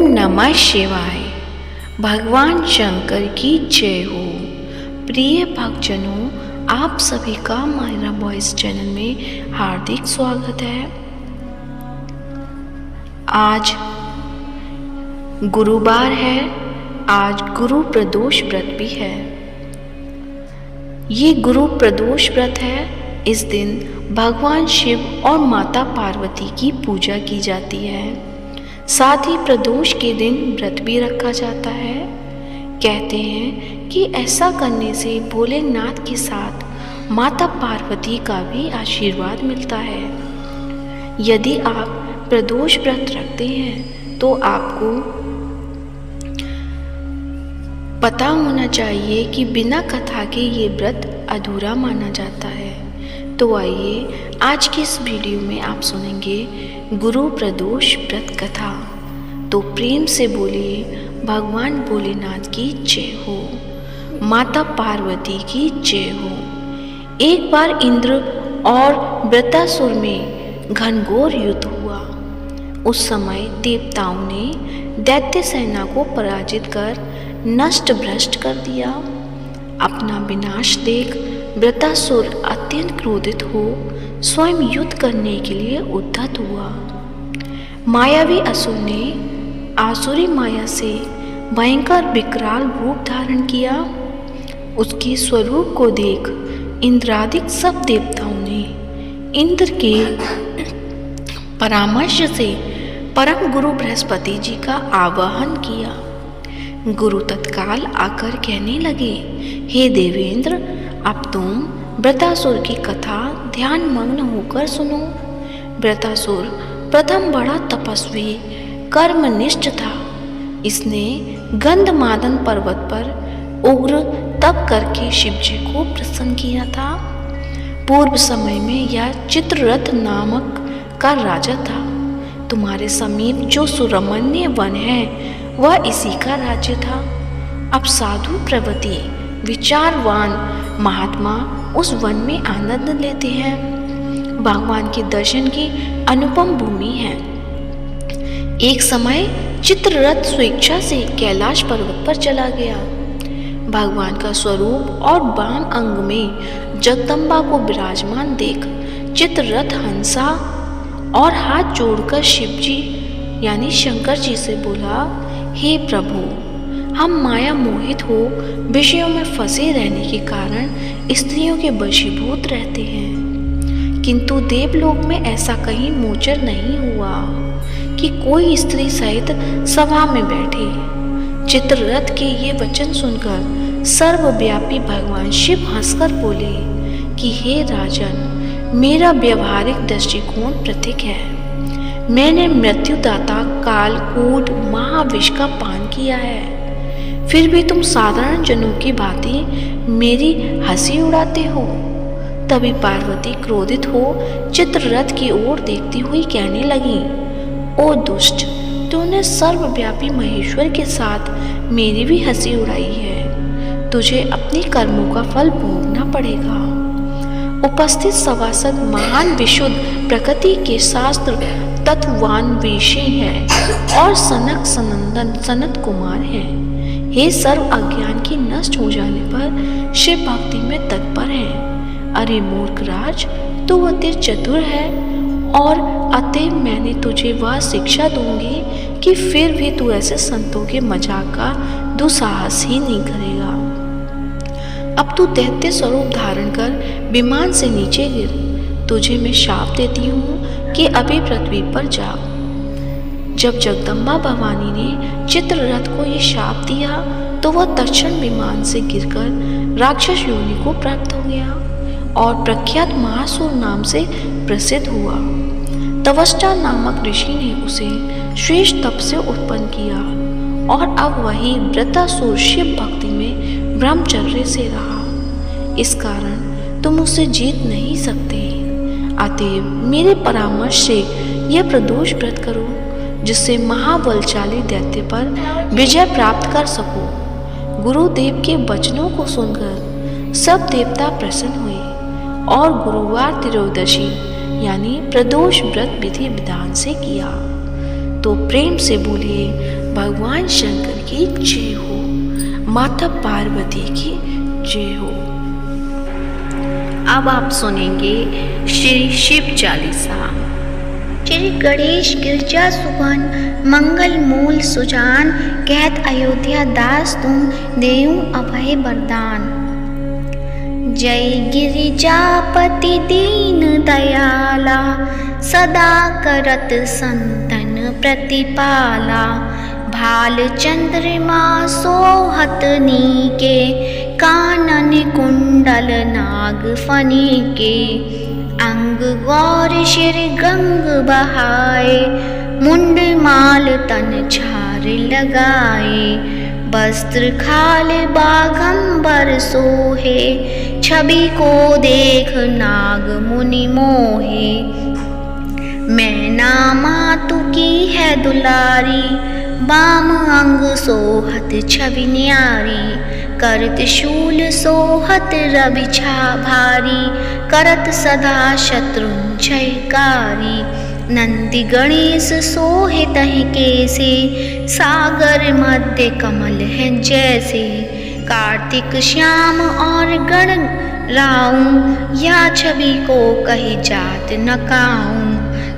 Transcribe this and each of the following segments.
नमः शिवाय। भगवान शंकर की जय हो। प्रिय भक्तजनों, आप सभी का मायरा वॉइस चैनल में हार्दिक स्वागत है। आज गुरुवार है। आज गुरु प्रदोष व्रत भी है। ये गुरु प्रदोष व्रत है। इस दिन भगवान शिव और माता पार्वती की पूजा की जाती है। साथ ही प्रदोष के दिन व्रत भी रखा जाता है। कहते हैं कि ऐसा करने से भोलेनाथ के साथ माता पार्वती का भी आशीर्वाद मिलता है। यदि आप प्रदोष व्रत रखते हैं तो आपको पता होना चाहिए कि बिना कथा के ये व्रत अधूरा माना जाता है। तो आइए आज की इस वीडियो में आप सुनेंगे गुरु प्रदोष व्रत कथा। तो प्रेम से बोलिए भगवान भोलेनाथ की जय हो, माता पार्वती की जय हो। एक बार इंद्र और वृत्रासुर में घनघोर युद्ध हुआ। उस समय देवताओं ने दैत्य सेना को पराजित कर नष्ट भ्रष्ट कर दिया। अपना विनाश देख वृत्रासुर अत्यंत क्रोधित हो स्वयं युद्ध करने के लिए उद्यत हुआ। मायावी असुर ने आसुरी माया से भयंकर विकराल रूप धारण किया। उसके स्वरूप को देख इंद्रादिक सब देवताओं ने इंद्र के परामर्श से परम गुरु बृहस्पति जी का आवाहन किया। गुरु तत्काल आकर कहने लगे, हे देवेंद्र, अब तुम वृत्रासुर की कथा ध्यान मग्न होकर सुनो। वृत्रासुर प्रथम बड़ा तपस्वी कर्मनिष्ठ था। इसने गंधमादन पर्वत पर उग्र तप करके शिवजी को प्रसन्न किया था। पूर्व समय में यह चित्ररथ नामक का राजा था। तुम्हारे समीप जो सुरमण्य वन है वह इसी का राज्य था। अब साधु प्रवृत्ति विचारवान महात्मा उस वन में आनंद लेते हैं। भगवान के दर्शन की अनुपम भूमि है। एक समय चित्ररथ स्वेच्छा से कैलाश पर्वत पर चला गया। भगवान का स्वरूप और वाम अंग में जगदम्बा को विराजमान देख चित्ररथ हंसा और हाथ जोड़कर शिवजी यानी शंकर जी से बोला, हे प्रभु, हम माया मोहित हो विषयों में फंसे रहने के कारण स्त्रियों के वशीभूत रहते हैं। किंतु देवलोक में ऐसा कहीं मोचर नहीं हुआ कि कोई स्त्री सहित सभा में बैठे। चित्ररथ के ये वचन सुनकर सर्वव्यापी भगवान शिव हंसकर बोले कि हे राजन, मेरा व्यवहारिक दृष्टिकोण प्रतीक है। मैंने मृत्युदाता कालकूट महाविष का पान किया है, फिर भी तुम साधारण जनों की भांति मेरी हंसी उड़ाते हो। तभी पार्वती क्रोधित हो चित्ररथ की ओर देखती हुई कहने लगी, ओ दुष्ट, तूने सर्वव्यापी महेश्वर के साथ मेरी भी हंसी उड़ाई है। तुझे अपने कर्मों का फल भोगना पड़ेगा। उपस्थित सभासद महान विशुद्ध प्रकृति के शास्त्र तत्ववान ऋषि हैं और सनक सनंदन सनत कुमार हैं। हे सर्व अज्ञान की नष्ट हो जाने पर शिव भक्ति में तत्पर हैं। अरे मूर्ख राज, तू अति चतुर है और अतएव मैंने तुझे वह शिक्षा दूंगी कि फिर भी तू ऐसे संतों के मजाक का दुस्साहस ही नहीं करेगा। अब तू दैत्य स्वरूप धारण कर विमान से नीचे गिर। तुझे मैं शाप देती हूँ कि अभी पृथ्वी पर जाओ। जब जगदम्बा भवानी ने चित्ररथ को ये शाप दिया तो वह तत्क्षण विमान से गिरकर राक्षस योनि को प्राप्त हो गया और प्रख्यात महासुर नाम से प्रसिद्ध हुआ। तवष्टा नामक ऋषि ने उसे श्रेष्ठ तप से उत्पन्न किया और अब वही वृत्रासुर शिव भक्ति में ब्रह्मचर्य से रहा। इस कारण तुम उसे जीत नहीं सकते। अतएव मेरे परामर्श से यह प्रदोष व्रत करो, जिससे महाबलशाली दैत्य पर विजय प्राप्त कर सको। गुरुदेव के वचनों को सुनकर सब देवता प्रसन्न हुए और गुरुवार त्रयोदशी यानी प्रदोष व्रत विधि विधान से किया। तो प्रेम से बोलिए भगवान शंकर की जय हो, माता पार्वती की जय हो। अब आप सुनेंगे श्री शिव चालीसा। श्री गणेश गिरजा सुबन मंगल मूल सुजान, कहत अयोध्या दास तुम देऊ अभय वरदान। जय गिरिजापति दीन दयाला, सदा करत संतन प्रतिपाला। भाल चंद्रमा सोहत नीके, कानन कुंडल नाग फनी के। अंग गौर शिर गंग बहाए, मुंड माल तन छार लगाए। वस्त्र खाल बाघंबर सोहे, छवि को देख नाग मुनि मोहे। मैना मातु की है दुलारी, बाम अंग सोहत छवि न्यारी। करत शूल सोहत रविछा भारी, करत सदा शत्रुंजयकारी। नंदी गणेश सोहे तहि केसे, सागर मध्य कमल है जैसे। कार्तिक श्याम और गण राऊं, या छवि को कही जात न काऊं।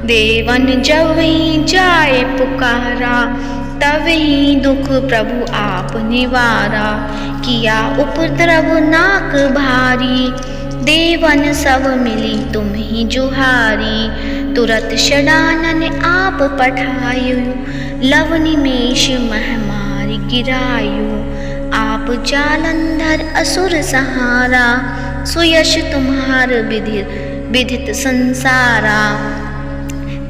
देवन जब ही जाए पुकारा, तब ही दुख प्रभु आप निवारा। किया उपद्रव नाक भारी, देवन सब मिली तुम ही जुहारी। तुरत षडानन आप पठायु, लव निमेष महामारी गिरायु। आप जालंधर असुर सहारा, सुयश तुम्हार विदित संसारा।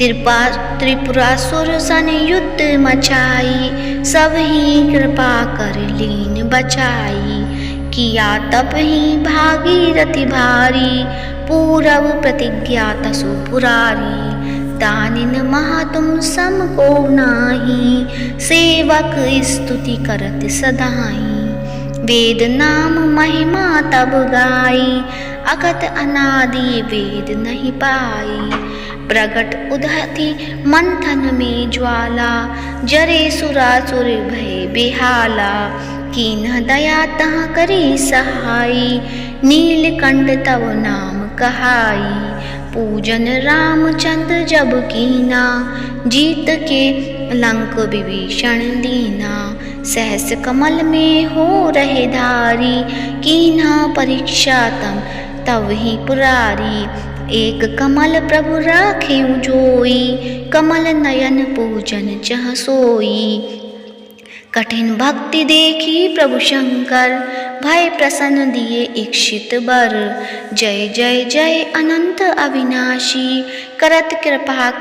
त्रिपुरासुर सन युद्ध मचाई, सब ही कृपा कर लीन बचाई। किया तप ही भागीरथी भारी, पूरब प्रतिज्ञा तसु पुरारी। दानिन महा तुम सम को नाही, सेवक स्तुति करत सदाई। वेद नाम महिमा तब गाई, अगत अनादि वेद नहीं पाई। प्रगट उदहति मंथन में ज्वाला, जरे सुरासुर भय बेहाला। कीन्ह दया तह करी सहाई, नीलकंठ तव नाम कहाई। पूजन रामचंद्र जब कीना, जीत के लंक विभीषण दीना। सहस कमल में हो रहे धारी, कीन्हा परीक्षा तव ही पुरारी। एक कमल प्रभु राखे जोई, कमल नयन पूजन चह सोई। कठिन भक्ति देखी प्रभु शंकर, भय प्रसन्न दिए इक्षित बर। जय जय जय अनंत अविनाशी, करत कृपा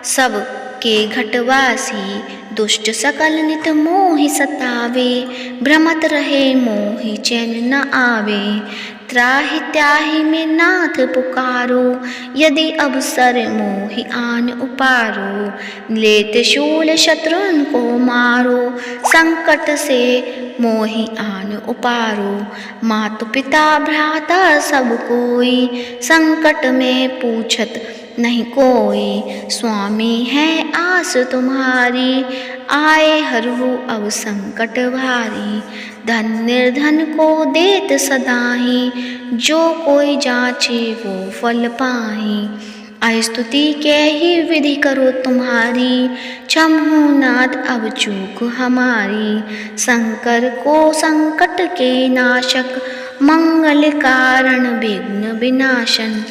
सब के घटवासी। दुष्ट सकल नित मोहि सतावे, भ्रमत रहे मोहि चैन न आवे। त्राहि त्याहि में नाथ पुकारो, यदि अवसर मोहि आन उपारो। लेत शूल शत्रुन को मारो, संकट से मोहि आन उपारो। मातु पिता भ्राता सब कोई, संकट में पूछत नहीं कोई। स्वामी है आस तुम्हारी, आए हरहु अब संकट भारी। धन निर्धन को देत सदाही, जो कोई जाचे वो फल पाही। स्तुति के ही विधि करो तुम्हारी, क्षमहु नाथ अब चूक हमारी। शंकर को संकट के नाशक, मंगल कारण विघ्न विनाशन।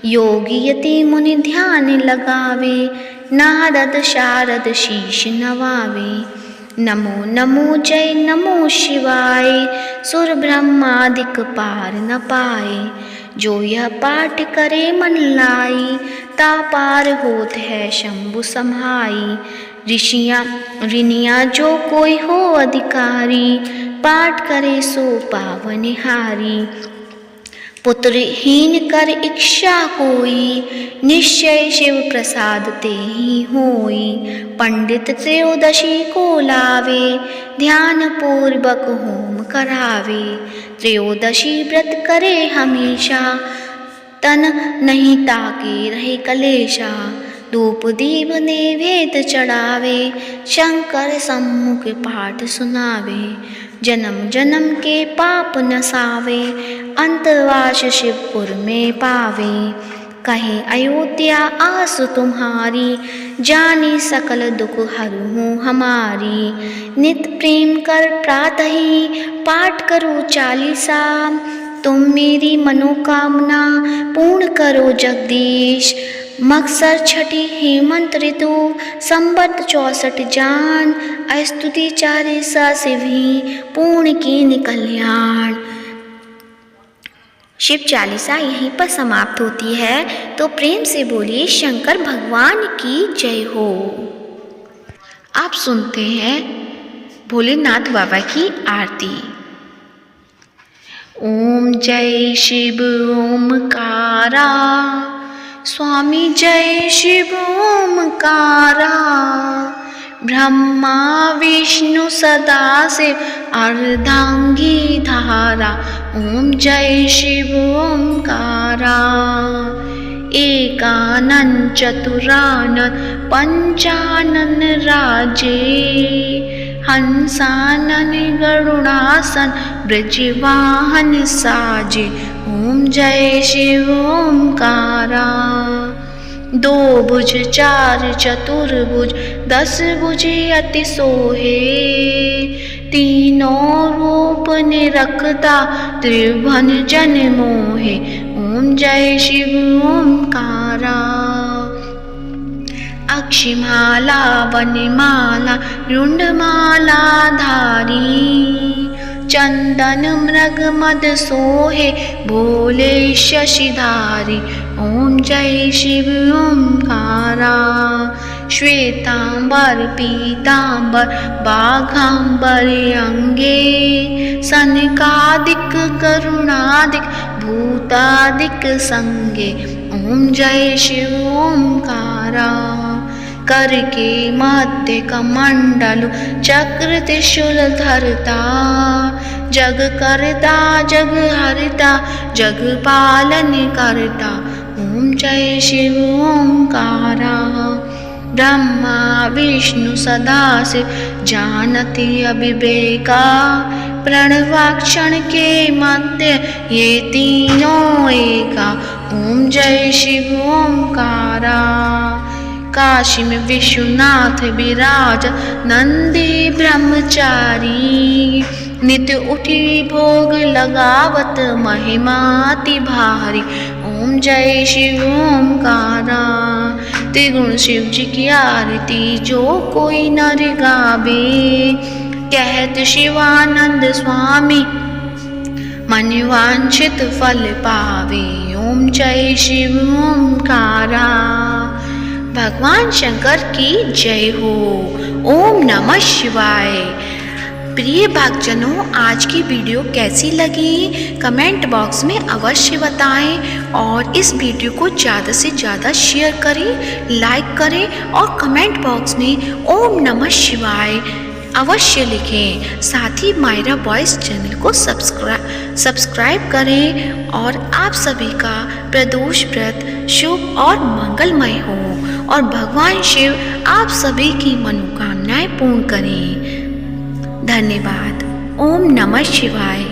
योगी यति मुनि ध्यान लगावे, नारद शारद शीश नवावे। नमो नमो जय नमो शिवाय, सुर ब्रह्मादिक पार न पाए। जो यह पाठ करे मन लाई, ता पार होत है शंभु समाई। ऋषियाँ जो कोई हो अधिकारी, पाठ करे सो पावनहारी। पुत्रहीन कर इच्छा कोई, निश्चय शिव प्रसाद ते ही होई। पंडित त्रयोदशी को लावे, ध्यान पूर्वक होम करावे। त्रयोदशी व्रत करे हमेशा, तन नहीं ताके रहे कलेशा। धूप दीप नैवेद्य चढ़ावे, शंकर सम्मुख पाठ सुनावे। जन्म जन्म के पाप नसावे, अंतवास शिवपुर में पावे। कहे अयोध्या आस तुम्हारी, जानी सकल दुख हरहूँ हमारी। नित प्रेम कर प्रातः ही, पाठ करो चालीसा। तुम मेरी मनोकामना पूर्ण करो जगदीश। मकसर छठी हेमंत ऋतु, संबत 64 जान। स्तुति चालीसा शिव ही, पूर्ण कीन कल्याण। शिव चालीसा यहीं पर समाप्त होती है। तो प्रेम से बोलिए शंकर भगवान की जय हो। आप सुनते हैं भोलेनाथ बाबा की आरती। ओम जय शिव ओमकारा, स्वामी जय शिव ओमकारा। ब्रह्मा विष्णु सदाशिव अर्धांगी धारा। ओम जय शिव ओमकारा। एकानन चतुरानन पंचानन राजे। हंसानन गरुड़ासन ब्रजवाहन साजे। ओम जय शिव ओमकारा। दो भुज चार चतुर्भुज, 10 भुजे अति सोहे। तीनों रूप निरखता, त्रिभुवन जन मोहे। ओम जय शिव ओमकारा। अक्षिमाला वनमाला रुंडमाला धारी। चंदन मृग मद सोहे, भोले शशिधारी। ओम जय शिव ओमकारा। श्वेतांबर पीतांबर बाघांबर अंगे। सनकादिक करुणादिक भूतादिक संगे। ओम जय शिव ओमकारा। कर के मध्य कमंडलु, चक्र त्रिशूल धरता। जग करता जग हरता, जग पालन करता। ओम जय शिव ओमकारा। ब्रह्मा विष्णु सदाशिव, जानती अविवेका। प्रणवाक्षण के मध्य, ये तीनों एका। ओम जय शिव ओमकारा। काशी में विश्वनाथ विराज, नंदी ब्रह्मचारी। नित्य उठी भोग लगावत, महिमाति भारी। ओम जय शिव ओमकारा। त्रिगुण शिव जी की आरती, जो कोई नर गावे। कहत शिवानंद स्वामी, मन वांछित फल पावे। ओम जय शिव ओमकारा। भगवान शंकर की जय हो। ओम नमः शिवाय। प्रिय भक्तजनों, आज की वीडियो कैसी लगी कमेंट बॉक्स में अवश्य बताएं और इस वीडियो को ज़्यादा से ज़्यादा शेयर करें, लाइक करें और कमेंट बॉक्स में ओम नमः शिवाय अवश्य लिखें। साथ ही मायरा वॉइस चैनल को सब्सक्राइब करें और आप सभी का प्रदोष व्रत शुभ और मंगलमय हो और भगवान शिव आप सभी की मनोकामनाएं पूर्ण करें। धन्यवाद। ओम नमः शिवाय।